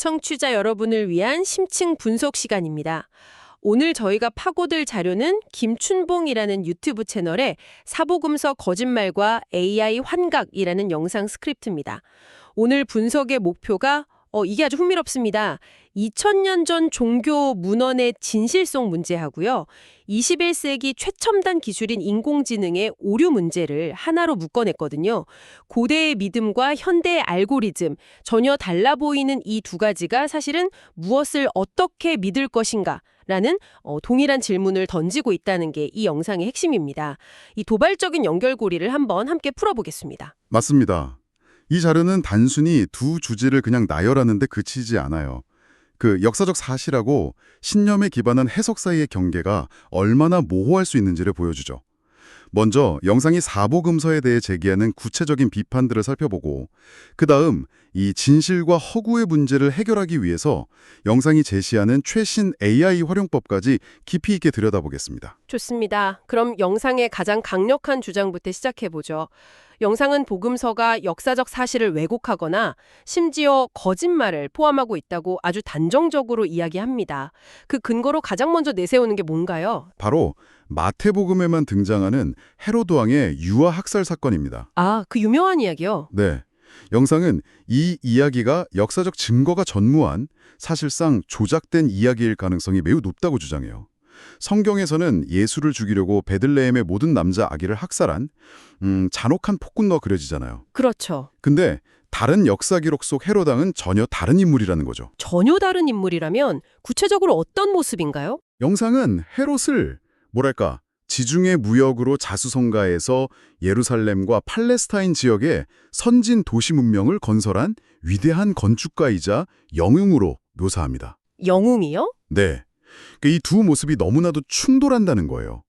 청취자 여러분을 위한 심층 분석 시간입니다. 오늘 저희가 파고들 자료는 김춘봉이라는 유튜브 채널의 사보금서 거짓말과 AI 환각이라는 영상 스크립트입니다. 오늘 분석의 목표가 이게 아주 흥미롭습니다. 2000년 전 종교 문헌의 진실성 문제하고요. 21세기 최첨단 기술인 인공지능의 오류 문제를 하나로 묶어냈거든요. 고대의 믿음과 현대의 알고리즘, 전혀 달라 보이는 이 두 가지가 사실은 무엇을 어떻게 믿을 것인가 라는 동일한 질문을 던지고 있다는 게 이 영상의 핵심입니다. 이 도발적인 연결고리를 한번 함께 풀어보겠습니다. 맞습니다. 이 자료는 단순히 두 주제를 그냥 나열하는데 그치지 않아요. 그 역사적 사실하고 신념에 기반한 해석 사이의 경계가 얼마나 모호할 수 있는지를 보여주죠. 먼저 영상이 사보금서에 대해 제기하는 구체적인 비판들을 살펴보고 그 다음 이 진실과 허구의 문제를 해결하기 위해서 영상이 제시하는 최신 AI 활용법까지 깊이 있게 들여다보겠습니다. 좋습니다. 그럼 영상의 가장 강력한 주장부터 시작해보죠. 영상은 복음서가 역사적 사실을 왜곡하거나 심지어 거짓말을 포함하고 있다고 아주 단정적으로 이야기합니다. 그 근거로 가장 먼저 내세우는 게 뭔가요? 바로 마태복음에만 등장하는 헤로드 왕의 유아 학살 사건입니다. 아, 그 유명한 이야기요? 네. 영상은 이 이야기가 역사적 증거가 전무한 사실상 조작된 이야기일 가능성이 매우 높다고 주장해요. 성경에서는 예수를 죽이려고 베들레헴의 모든 남자 아기를 학살한 잔혹한 폭군로 그려지잖아요. 그렇죠. 근데 다른 역사 기록 속 헤롯 왕은 전혀 다른 인물이라는 거죠. 전혀 다른 인물이라면 구체적으로 어떤 모습인가요? 영상은 헤롯을 뭐랄까 지중해 무역으로 자수성가해서 예루살렘과 팔레스타인 지역에 선진 도시 문명을 건설한 위대한 건축가이자 영웅으로 묘사합니다. 영웅이요? 네. 이 두 모습이 너무나도 충돌한다는 거예요.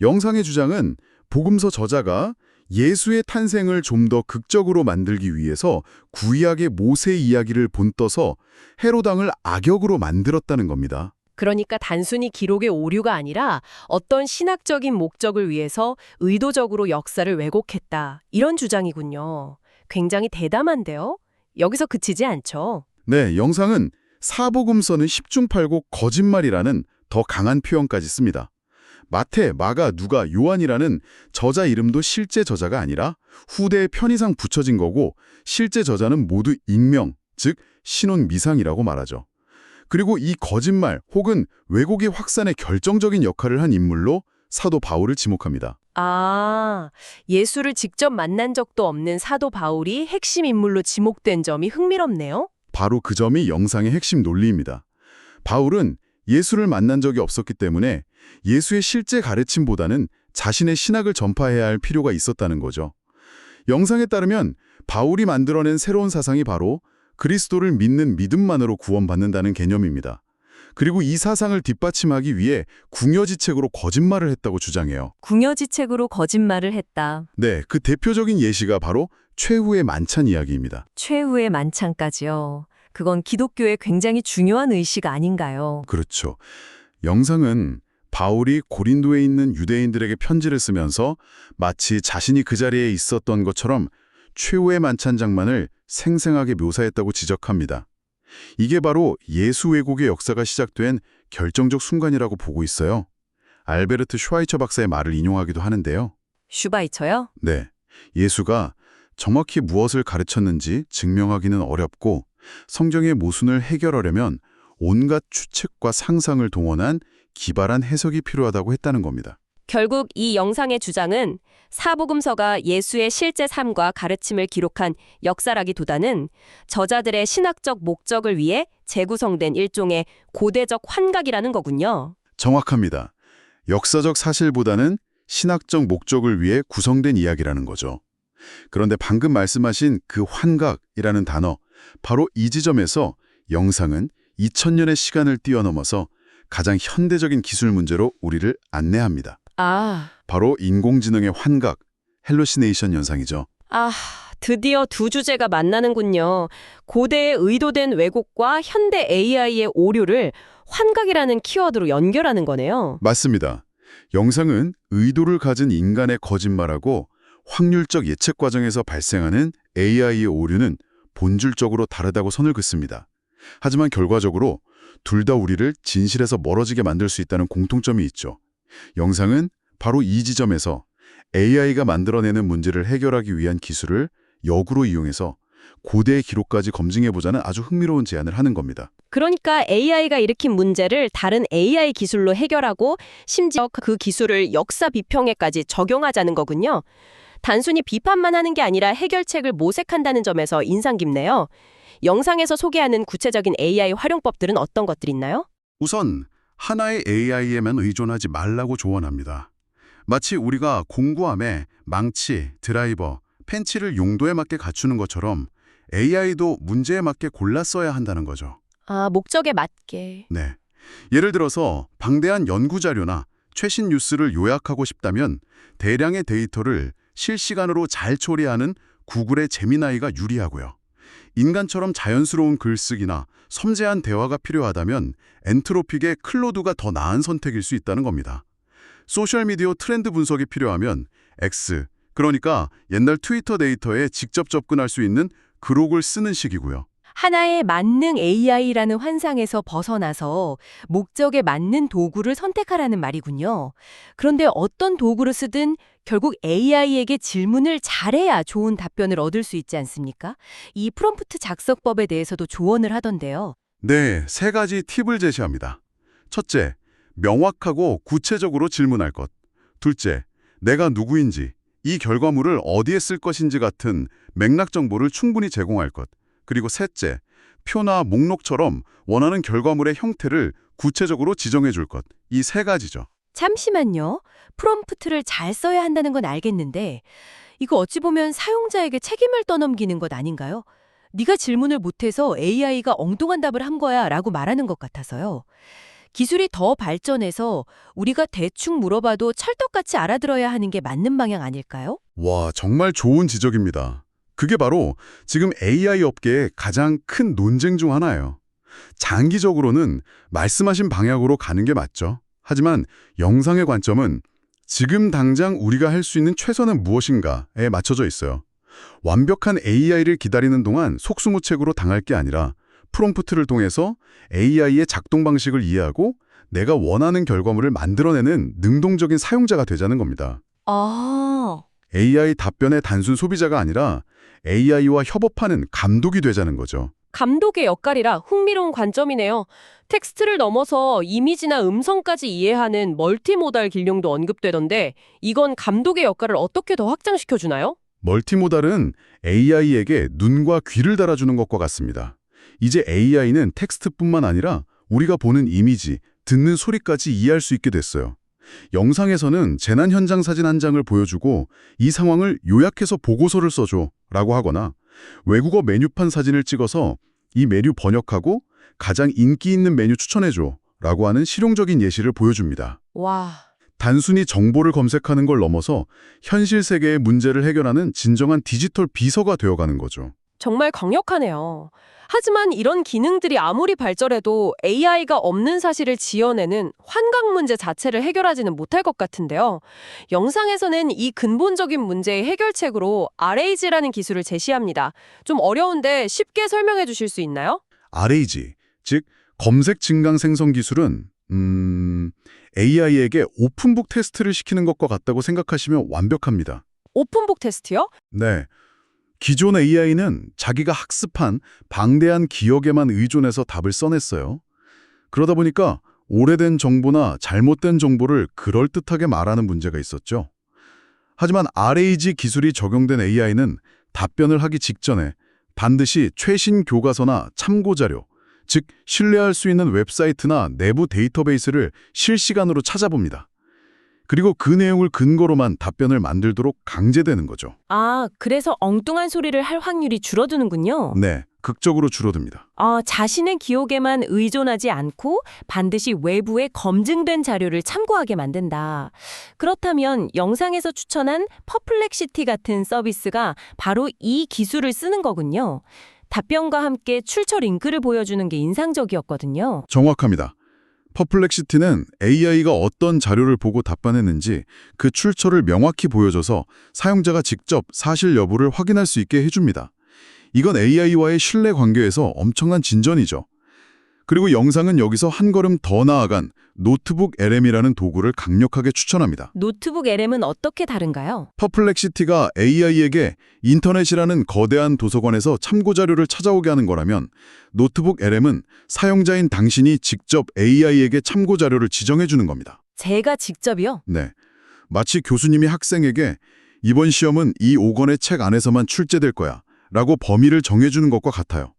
영상의 주장은 복음서 저자가 예수의 탄생을 좀 더 극적으로 만들기 위해서 구약의 모세 이야기를 본떠서 헤롯 왕을 악역으로 만들었다는 겁니다. 그러니까 단순히 기록의 오류가 아니라 어떤 신학적인 목적을 위해서 의도적으로 역사를 왜곡했다. 이런 주장이군요. 굉장히 대담한데요? 여기서 그치지 않죠? 네, 영상은 사복음서는 십중팔구 거짓말이라는 더 강한 표현까지 씁니다. 마태, 마가, 누가, 요한이라는 저자 이름도 실제 저자가 아니라 후대의 편의상 붙여진 거고 실제 저자는 모두 익명, 즉 신혼 미상이라고 말하죠. 그리고 이 거짓말 혹은 왜곡의 확산에 결정적인 역할을 한 인물로 사도 바울을 지목합니다. 아, 예수를 직접 만난 적도 없는 사도 바울이 핵심 인물로 지목된 점이 흥미롭네요. 바로 그 점이 영상의 핵심 논리입니다. 바울은 예수를 만난 적이 없었기 때문에 예수의 실제 가르침보다는 자신의 신학을 전파해야 할 필요가 있었다는 거죠. 영상에 따르면 바울이 만들어낸 새로운 사상이 바로 그리스도를 믿는 믿음만으로 구원받는다는 개념입니다. 그리고 이 사상을 뒷받침하기 위해 궁여지책으로 거짓말을 했다고 주장해요. 궁여지책으로 거짓말을 했다. 네, 그 대표적인 예시가 바로 최후의 만찬 이야기입니다. 최후의 만찬까지요. 그건 기독교의 굉장히 중요한 의식 아닌가요? 그렇죠. 영상은 바울이 고린도에 있는 유대인들에게 편지를 쓰면서 마치 자신이 그 자리에 있었던 것처럼 최후의 만찬 장면을 생생하게 묘사했다고 지적합니다. 이게 바로 예수 왜곡의 역사가 시작된 결정적 순간이라고 보고 있어요. 알베르트 슈와이처 박사의 말을 인용하기도 하는데요. 슈바이처요? 네, 예수가 정확히 무엇을 가르쳤는지 증명하기는 어렵고 성경의 모순을 해결하려면 온갖 추측과 상상을 동원한 기발한 해석이 필요하다고 했다는 겁니다. 결국 이 영상의 주장은 사복음서가 예수의 실제 삶과 가르침을 기록한 역사라기보다는 저자들의 신학적 목적을 위해 재구성된 일종의 고대적 환각이라는 거군요. 정확합니다. 역사적 사실보다는 신학적 목적을 위해 구성된 이야기라는 거죠. 그런데 방금 말씀하신 그 환각이라는 단어, 바로 이 지점에서 영상은 2000년의 시간을 뛰어넘어서 가장 현대적인 기술 문제로 우리를 안내합니다. 아, 바로 인공지능의 환각, 헬루시네이션 현상이죠. 드디어 두 주제가 만나는군요. 고대의 의도된 왜곡과 현대 AI의 오류를 환각이라는 키워드로 연결하는 거네요. 맞습니다. 영상은 의도를 가진 인간의 거짓말하고 확률적 예측 과정에서 발생하는 AI의 오류는 본질적으로 다르다고 선을 긋습니다. 하지만 결과적으로 둘 다 우리를 진실에서 멀어지게 만들 수 있다는 공통점이 있죠. 영상은 바로 이 지점에서 AI가 만들어내는 문제를 해결하기 위한 기술을 역으로 이용해서 고대의 기록까지 검증해보자는 아주 흥미로운 제안을 하는 겁니다. 그러니까 AI가 일으킨 문제를 다른 AI 기술로 해결하고 심지어 그 기술을 역사 비평에까지 적용하자는 거군요. 단순히 비판만 하는 게 아니라 해결책을 모색한다는 점에서 인상 깊네요. 영상에서 소개하는 구체적인 AI 활용법들은 어떤 것들이 있나요? 우선 하나의 AI에만 의존하지 말라고 조언합니다. 마치 우리가 공구함에 망치, 드라이버, 펜치를 용도에 맞게 갖추는 것처럼 AI도 문제에 맞게 골라 써야 한다는 거죠. 아, 목적에 맞게. 네. 예를 들어서 방대한 연구 자료나 최신 뉴스를 요약하고 싶다면 대량의 데이터를 실시간으로 잘 처리하는 구글의 제미나이가 유리하고요. 인간처럼 자연스러운 글쓰기나 섬세한 대화가 필요하다면 엔트로픽의 클로드가 더 나은 선택일 수 있다는 겁니다. 소셜미디어 트렌드 분석이 필요하면 X, 그러니까 옛날 트위터 데이터에 직접 접근할 수 있는 그록을 쓰는 식이고요. 하나의 만능 AI라는 환상에서 벗어나서 목적에 맞는 도구를 선택하라는 말이군요. 그런데 어떤 도구를 쓰든 결국 AI에게 질문을 잘해야 좋은 답변을 얻을 수 있지 않습니까? 이 프롬프트 작성법에 대해서도 조언을 하던데요. 네, 3가지 팁을 제시합니다. 첫째, 명확하고 구체적으로 질문할 것. 둘째, 내가 누구인지, 이 결과물을 어디에 쓸 것인지 같은 맥락 정보를 충분히 제공할 것. 그리고 셋째, 표나 목록처럼 원하는 결과물의 형태를 구체적으로 지정해 줄 것. 이 3가지죠. 잠시만요. 프롬프트를 잘 써야 한다는 건 알겠는데 이거 어찌 보면 사용자에게 책임을 떠넘기는 것 아닌가요? 네가 질문을 못해서 AI가 엉뚱한 답을 한 거야 라고 말하는 것 같아서요. 기술이 더 발전해서 우리가 대충 물어봐도 찰떡같이 알아들어야 하는 게 맞는 방향 아닐까요? 와, 정말 좋은 지적입니다. 그게 바로 지금 AI 업계의 가장 큰 논쟁 중 하나예요. 장기적으로는 말씀하신 방향으로 가는 게 맞죠. 하지만 영상의 관점은 지금 당장 우리가 할 수 있는 최선은 무엇인가에 맞춰져 있어요. 완벽한 AI를 기다리는 동안 속수무책으로 당할 게 아니라 프롬프트를 통해서 AI의 작동 방식을 이해하고 내가 원하는 결과물을 만들어내는 능동적인 사용자가 되자는 겁니다. 아, AI 답변의 단순 소비자가 아니라 AI와 협업하는 감독이 되자는 거죠. 감독의 역할이라 흥미로운 관점이네요. 텍스트를 넘어서 이미지나 음성까지 이해하는 멀티모달 기능도 언급되던데 이건 감독의 역할을 어떻게 더 확장시켜주나요? 멀티모달은 AI에게 눈과 귀를 달아주는 것과 같습니다. 이제 AI는 텍스트뿐만 아니라 우리가 보는 이미지, 듣는 소리까지 이해할 수 있게 됐어요. 영상에서는 재난 현장 사진 한 장을 보여주고 이 상황을 요약해서 보고서를 써줘 라고 하거나 외국어 메뉴판 사진을 찍어서 이 메뉴 번역하고 가장 인기 있는 메뉴 추천해줘 라고 하는 실용적인 예시를 보여줍니다. 와, 단순히 정보를 검색하는 걸 넘어서 현실 세계의 문제를 해결하는 진정한 디지털 비서가 되어가는 거죠. 정말 강력하네요. 하지만 이런 기능들이 아무리 발전해도 AI가 없는 사실을 지어내는 환각 문제 자체를 해결하지는 못할 것 같은데요. 영상에서는 이 근본적인 문제의 해결책으로 RAG라는 기술을 제시합니다. 좀 어려운데 쉽게 설명해 주실 수 있나요? RAG, 즉 검색 증강 생성 기술은 AI에게 오픈북 테스트를 시키는 것과 같다고 생각하시면 완벽합니다. 오픈북 테스트요? 네. 기존 AI는 자기가 학습한 방대한 기억에만 의존해서 답을 써냈어요. 그러다 보니까 오래된 정보나 잘못된 정보를 그럴듯하게 말하는 문제가 있었죠. 하지만 RAG 기술이 적용된 AI는 답변을 하기 직전에 반드시 최신 교과서나 참고자료, 즉 신뢰할 수 있는 웹사이트나 내부 데이터베이스를 실시간으로 찾아봅니다. 그리고 그 내용을 근거로만 답변을 만들도록 강제되는 거죠. 아, 그래서 엉뚱한 소리를 할 확률이 줄어드는군요. 네, 극적으로 줄어듭니다. 자신의 기억에만 의존하지 않고 반드시 외부의 검증된 자료를 참고하게 만든다. 그렇다면 영상에서 추천한 퍼플렉시티 같은 서비스가 바로 이 기술을 쓰는 거군요. 답변과 함께 출처 링크를 보여주는 게 인상적이었거든요. 정확합니다. 퍼플렉시티는 AI가 어떤 자료를 보고 답변했는지 그 출처를 명확히 보여줘서 사용자가 직접 사실 여부를 확인할 수 있게 해줍니다. 이건 AI와의 신뢰 관계에서 엄청난 진전이죠. 그리고 영상은 여기서 한 걸음 더 나아간 노트북 LM이라는 도구를 강력하게 추천합니다. 노트북 LM은 어떻게 다른가요? 퍼플렉시티가 AI에게 인터넷이라는 거대한 도서관에서 참고 자료를 찾아오게 하는 거라면 노트북 LM은 사용자인 당신이 직접 AI에게 참고 자료를 지정해 주는 겁니다. 제가 직접이요? 네. 마치 교수님이 학생에게 이번 시험은 이 5권의 책 안에서만 출제될 거야 라고 범위를 정해주는 것과 같아요.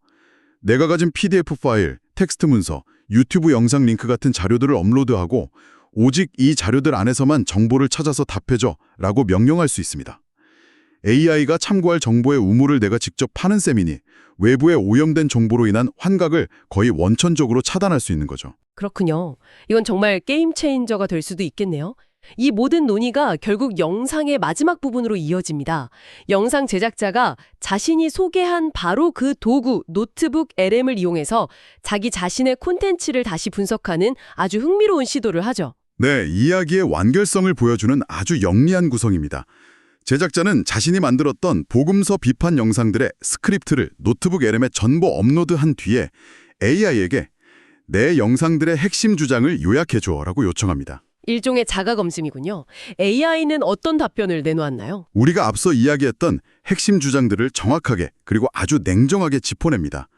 내가 가진 PDF 파일, 텍스트 문서, 유튜브 영상 링크 같은 자료들을 업로드하고 오직 이 자료들 안에서만 정보를 찾아서 답해줘 라고 명령할 수 있습니다. AI가 참고할 정보의 우물을 내가 직접 파는 셈이니 외부에 오염된 정보로 인한 환각을 거의 원천적으로 차단할 수 있는 거죠. 그렇군요. 이건 정말 게임 체인저가 될 수도 있겠네요. 이 모든 논의가 결국 영상의 마지막 부분으로 이어집니다. 영상 제작자가 자신이 소개한 바로 그 도구, 노트북 LM을 이용해서 자기 자신의 콘텐츠를 다시 분석하는 아주 흥미로운 시도를 하죠. 네, 이야기의 완결성을 보여주는 아주 영리한 구성입니다. 제작자는 자신이 만들었던 복음서 비판 영상들의 스크립트를 노트북 LM에 전부 업로드한 뒤에 AI에게 내 영상들의 핵심 주장을 요약해줘라고 요청합니다. 일종의 자가검증이군요. AI는 어떤 답변을 내놓았나요? 우리가 앞서 이야기했던 핵심 주장들을 정확하게 그리고 아주 냉정하게 짚어냅니다.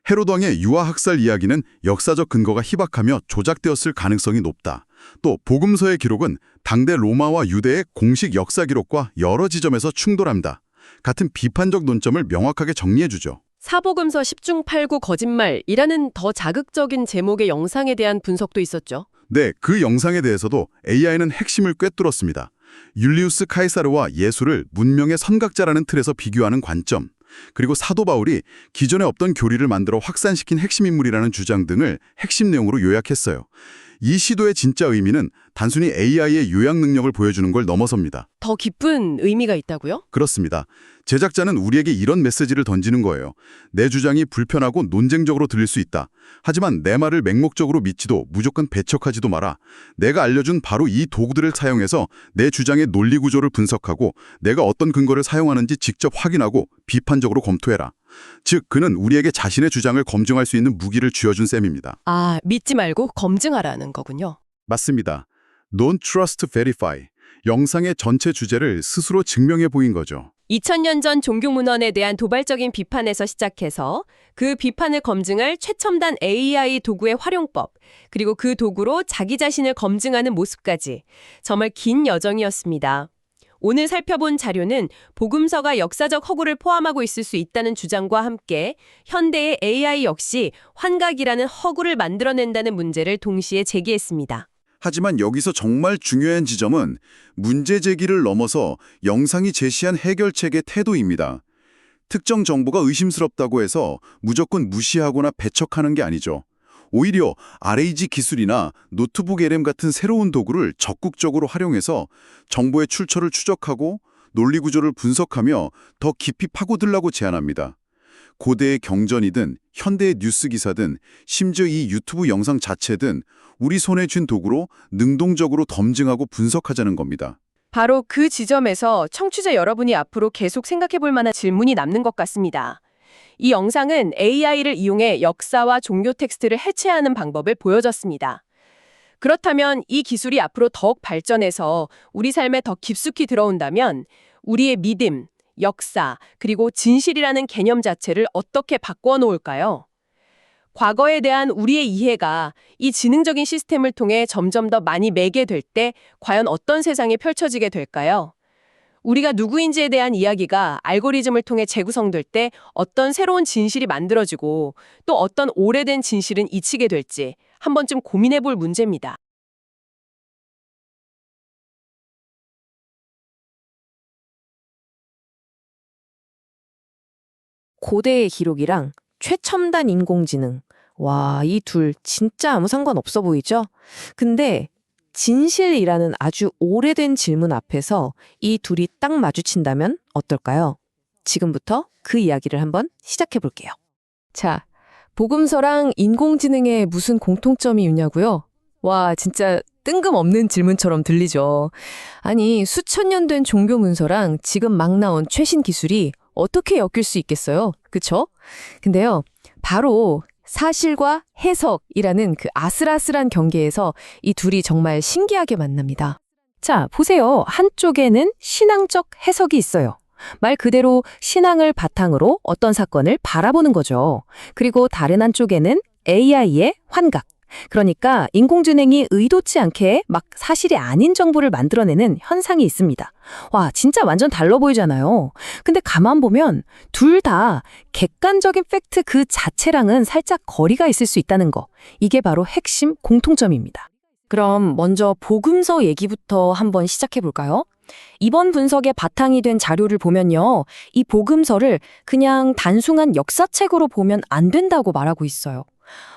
헤롯 왕의 유아학살 이야기는 역사적 근거가 희박하며 조작되었을 가능성이 높다. 또 복음서의 기록은 당대 로마와 유대의 공식 역사 기록과 여러 지점에서 충돌합니다. 같은 비판적 논점을 명확하게 정리해주죠. 사복음서 10중 8구 거짓말이라는 더 자극적인 제목의 영상에 대한 분석도 있었죠. 네, 그 영상에 대해서도 AI는 핵심을 꿰뚫었습니다. 율리우스 카이사르와 예수를 문명의 선각자라는 틀에서 비교하는 관점, 그리고 사도 바울이 기존에 없던 교리를 만들어 확산시킨 핵심 인물이라는 주장 등을 핵심 내용으로 요약했어요. 이 시도의 진짜 의미는 단순히 AI의 요약 능력을 보여주는 걸 넘어섭니다. 더 깊은 의미가 있다고요? 그렇습니다. 제작자는 우리에게 이런 메시지를 던지는 거예요. 내 주장이 불편하고 논쟁적으로 들릴 수 있다. 하지만 내 말을 맹목적으로 믿지도 무조건 배척하지도 마라. 내가 알려준 바로 이 도구들을 사용해서 내 주장의 논리 구조를 분석하고 내가 어떤 근거를 사용하는지 직접 확인하고 비판적으로 검토해라. 즉, 그는 우리에게 자신의 주장을 검증할 수 있는 무기를 쥐어준 셈입니다. 아, 믿지 말고 검증하라는 거군요. 맞습니다. Don't trust, verify. 영상의 전체 주제를 스스로 증명해 보인 거죠. 2000년 전 종교문헌에 대한 도발적인 비판에서 시작해서 그 비판을 검증할 최첨단 AI 도구의 활용법, 그리고 그 도구로 자기 자신을 검증하는 모습까지 정말 긴 여정이었습니다. 오늘 살펴본 자료는 복음서가 역사적 허구를 포함하고 있을 수 있다는 주장과 함께 현대의 AI 역시 환각이라는 허구를 만들어낸다는 문제를 동시에 제기했습니다. 하지만 여기서 정말 중요한 지점은 문제 제기를 넘어서 영상이 제시한 해결책의 태도입니다. 특정 정보가 의심스럽다고 해서 무조건 무시하거나 배척하는 게 아니죠. 오히려 RAG 기술이나 노트북 LM 같은 새로운 도구를 적극적으로 활용해서 정보의 출처를 추적하고 논리 구조를 분석하며 더 깊이 파고들라고 제안합니다. 고대의 경전이든 현대의 뉴스 기사든 심지어 이 유튜브 영상 자체든 우리 손에 쥔 도구로 능동적으로 검증하고 분석하자는 겁니다. 바로 그 지점에서 청취자 여러분이 앞으로 계속 생각해 볼 만한 질문이 남는 것 같습니다. 이 영상은 AI를 이용해 역사와 종교 텍스트를 해체하는 방법을 보여줬습니다. 그렇다면 이 기술이 앞으로 더욱 발전해서 우리 삶에 더 깊숙이 들어온다면 우리의 믿음, 역사, 그리고 진실이라는 개념 자체를 어떻게 바꿔 놓을까요? 과거에 대한 우리의 이해가 이 지능적인 시스템을 통해 점점 더 많이 매개될 때 과연 어떤 세상이 펼쳐지게 될까요? 우리가 누구인지에 대한 이야기가 알고리즘을 통해 재구성될 때 어떤 새로운 진실이 만들어지고 또 어떤 오래된 진실은 잊히게 될지 한 번쯤 고민해 볼 문제입니다. 고대의 기록이랑 최첨단 인공지능. 와, 이 둘 진짜 아무 상관없어 보이죠? 근데 진실이라는 아주 오래된 질문 앞에서 이 둘이 딱 마주친다면 어떨까요? 지금부터 그 이야기를 한번 시작해 볼게요. 자, 복음서랑 인공지능에 무슨 공통점이 있냐고요? 와, 진짜 뜬금없는 질문처럼 들리죠. 아니, 수천 년 된 종교 문서랑 지금 막 나온 최신 기술이 어떻게 엮일 수 있겠어요? 그쵸? 근데요, 바로 사실과 해석이라는 그 아슬아슬한 경계에서 이 둘이 정말 신기하게 만납니다. 자, 보세요. 한쪽에는 신앙적 해석이 있어요. 말 그대로 신앙을 바탕으로 어떤 사건을 바라보는 거죠. 그리고 다른 한쪽에는 AI의 환각. 그러니까 인공지능이 의도치 않게 막 사실이 아닌 정보를 만들어내는 현상이 있습니다. 와, 진짜 완전 달라 보이잖아요. 근데 가만 보면 둘 다 객관적인 팩트 그 자체랑은 살짝 거리가 있을 수 있다는 거. 이게 바로 핵심 공통점입니다. 그럼 먼저 복음서 얘기부터 한번 시작해 볼까요? 이번 분석의 바탕이 된 자료를 보면요. 이 복음서를 그냥 단순한 역사책으로 보면 안 된다고 말하고 있어요.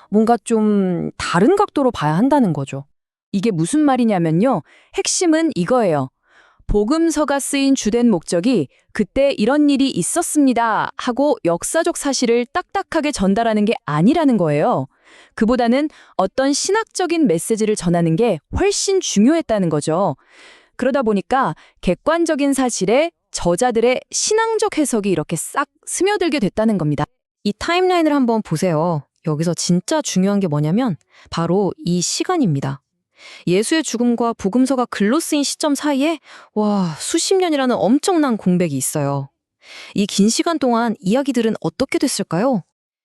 뭔가 좀 다른 각도로 봐야 한다는 거죠. 이게 무슨 말이냐면요. 핵심은 이거예요. 복음서가 쓰인 주된 목적이 그때 이런 일이 있었습니다 하고 역사적 사실을 딱딱하게 전달하는 게 아니라는 거예요. 그보다는 어떤 신학적인 메시지를 전하는 게 훨씬 중요했다는 거죠. 그러다 보니까 객관적인 사실에 저자들의 신앙적 해석이 이렇게 싹 스며들게 됐다는 겁니다. 이 타임라인을 한번 보세요. 여기서 진짜 중요한 게 뭐냐면 바로 이 시간입니다. 예수의 죽음과 복음서가 글로 쓰인 시점 사이에 수십 년이라는 엄청난 공백이 있어요. 이 긴 시간 동안 이야기들은 어떻게 됐을까요?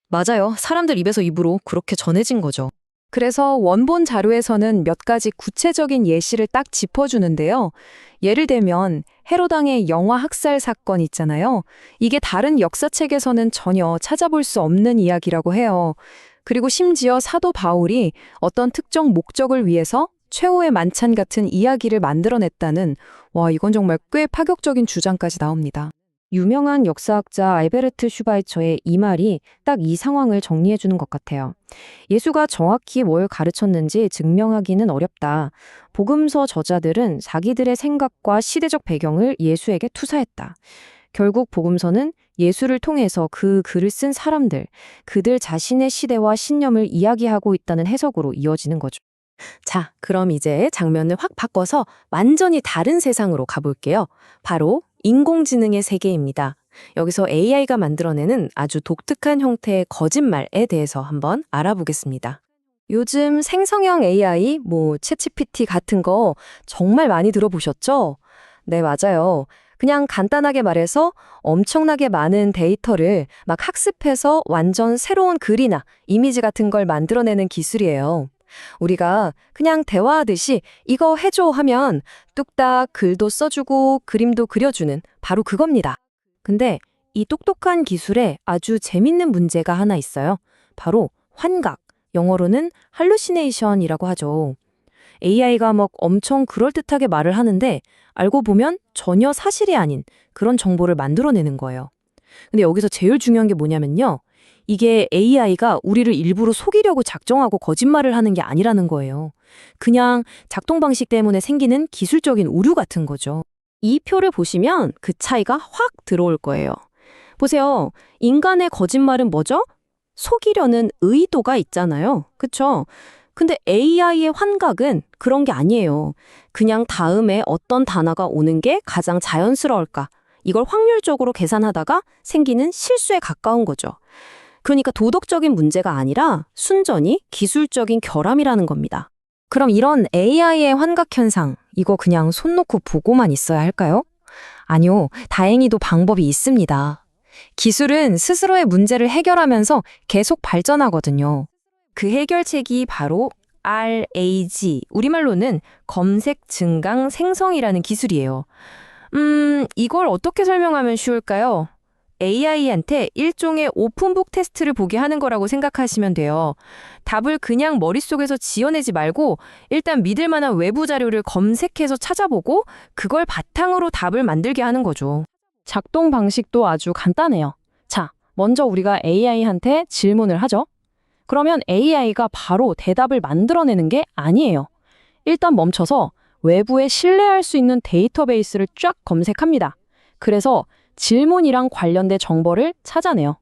맞아요. 사람들 입에서 입으로 그렇게 전해진 거죠. 그래서 원본 자료에서는 몇 가지 구체적인 예시를 딱 짚어주는데요. 예를 들면 헤로당의 영화 학살 사건 있잖아요. 이게 다른 역사책에서는 전혀 찾아볼 수 없는 이야기라고 해요. 그리고 심지어 사도 바울이 어떤 특정 목적을 위해서 최후의 만찬 같은 이야기를 만들어냈다는 이건 정말 꽤 파격적인 주장까지 나옵니다. 유명한 역사학자 알베르트 슈바이처의 이 말이 딱 이 상황을 정리해주는 것 같아요. 예수가 정확히 뭘 가르쳤는지 증명하기는 어렵다. 복음서 저자들은 자기들의 생각과 시대적 배경을 예수에게 투사했다. 결국 복음서는 예수를 통해서 그 글을 쓴 사람들, 그들 자신의 시대와 신념을 이야기하고 있다는 해석으로 이어지는 거죠. 자, 그럼 이제 장면을 확 바꿔서 완전히 다른 세상으로 가볼게요. 바로 인공지능의 세계입니다. 여기서 AI가 만들어내는 아주 독특한 형태의 거짓말에 대해서 한번 알아보겠습니다. 요즘 생성형 AI, 챗GPT 같은 거 정말 많이 들어보셨죠? 네, 맞아요. 그냥 간단하게 말해서 엄청나게 많은 데이터를 막 학습해서 완전 새로운 글이나 이미지 같은 걸 만들어내는 기술이에요. 우리가 그냥 대화하듯이 이거 해줘 하면 뚝딱 글도 써주고 그림도 그려주는 바로 그겁니다. 근데 이 똑똑한 기술에 아주 재밌는 문제가 하나 있어요. 바로 환각, 영어로는 hallucination이라고 하죠. AI가 막 엄청 그럴듯하게 말을 하는데 알고 보면 전혀 사실이 아닌 그런 정보를 만들어내는 거예요. 근데 여기서 제일 중요한 게 뭐냐면요. 이게 AI가 우리를 일부러 속이려고 작정하고 거짓말을 하는 게 아니라는 거예요. 그냥 작동 방식 때문에 생기는 기술적인 오류 같은 거죠. 이 표를 보시면 그 차이가 확 들어올 거예요. 보세요. 인간의 거짓말은 뭐죠? 속이려는 의도가 있잖아요. 그쵸? 근데 AI의 환각은 그런 게 아니에요. 그냥 다음에 어떤 단어가 오는 게 가장 자연스러울까? 이걸 확률적으로 계산하다가 생기는 실수에 가까운 거죠. 그러니까 도덕적인 문제가 아니라 순전히 기술적인 결함이라는 겁니다. 그럼 이런 AI의 환각 현상, 이거 그냥 손 놓고 보고만 있어야 할까요? 아니요, 다행히도 방법이 있습니다. 기술은 스스로의 문제를 해결하면서 계속 발전하거든요. 그 해결책이 바로 RAG, 우리말로는 검색, 증강, 생성이라는 기술이에요. 이걸 어떻게 설명하면 쉬울까요? AI한테 일종의 오픈북 테스트를 보게 하는 거라고 생각하시면 돼요. 답을 그냥 머릿속에서 지어내지 말고 일단 믿을 만한 외부 자료를 검색해서 찾아보고 그걸 바탕으로 답을 만들게 하는 거죠. 작동 방식도 아주 간단해요. 자, 먼저 우리가 AI한테 질문을 하죠. 그러면 AI가 바로 대답을 만들어내는 게 아니에요. 일단 멈춰서 외부에 신뢰할 수 있는 데이터베이스를 쫙 검색합니다. 그래서 질문이랑 관련된 정보를 찾아내요.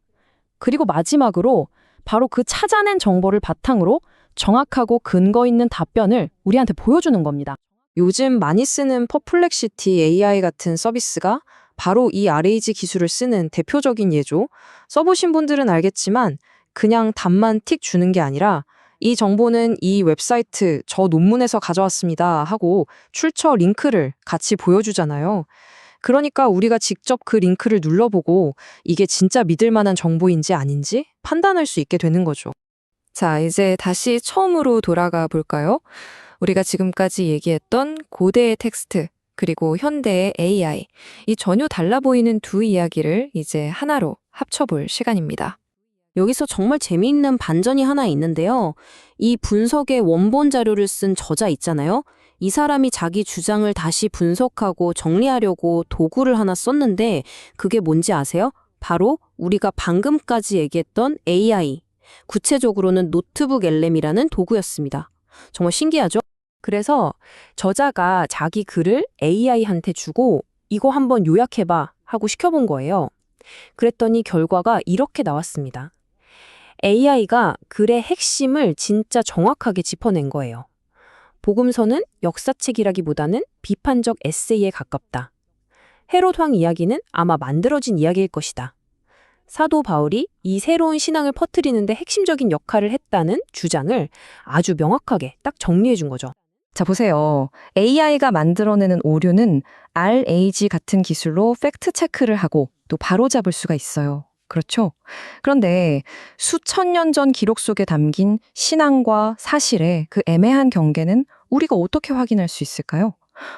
그리고 마지막으로 바로 그 찾아낸 정보를 바탕으로 정확하고 근거 있는 답변을 우리한테 보여주는 겁니다. 요즘 많이 쓰는 퍼플렉시티 AI 같은 서비스가 바로 이 RAG 기술을 쓰는 대표적인 예죠. 써보신 분들은 알겠지만 그냥 답만 틱 주는 게 아니라 이 정보는 이 웹사이트 저 논문에서 가져왔습니다 하고 출처 링크를 같이 보여주잖아요. 그러니까 우리가 직접 그 링크를 눌러보고 이게 진짜 믿을 만한 정보인지 아닌지 판단할 수 있게 되는 거죠. 자, 이제 다시 처음으로 돌아가 볼까요? 우리가 지금까지 얘기했던 고대의 텍스트, 그리고 현대의 AI, 이 전혀 달라 보이는 두 이야기를 이제 하나로 합쳐볼 시간입니다. 여기서 정말 재미있는 반전이 하나 있는데요. 이 분석의 원본 자료를 쓴 저자 있잖아요. 이 사람이 자기 주장을 다시 분석하고 정리하려고 도구를 하나 썼는데 그게 뭔지 아세요? 바로 우리가 방금까지 얘기했던 AI, 구체적으로는 노트북 LM이라는 도구였습니다. 정말 신기하죠? 그래서 저자가 자기 글을 AI한테 주고 이거 한번 요약해봐 하고 시켜본 거예요. 그랬더니 결과가 이렇게 나왔습니다. AI가 글의 핵심을 진짜 정확하게 짚어낸 거예요. 복음서는 역사책이라기보다는 비판적 에세이에 가깝다. 헤롯 왕 이야기는 아마 만들어진 이야기일 것이다. 사도 바울이 이 새로운 신앙을 퍼뜨리는데 핵심적인 역할을 했다는 주장을 아주 명확하게 딱 정리해 준 거죠. 자, 보세요. AI가 만들어내는 오류는 RAG 같은 기술로 팩트 체크를 하고 또 바로잡을 수가 있어요. 그렇죠? 그런데 수천 년 전 기록 속에 담긴 신앙과 사실의 그 애매한 경계는 우리가 어떻게 확인할 수 있을까요?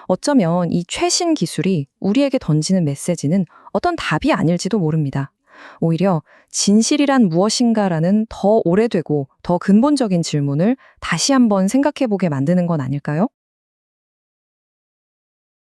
어쩌면 이 최신 기술이 우리에게 던지는 메시지는 어떤 답이 아닐지도 모릅니다. 오히려 진실이란 무엇인가라는 더 오래되고 더 근본적인 질문을 다시 한번 생각해보게 만드는 건 아닐까요?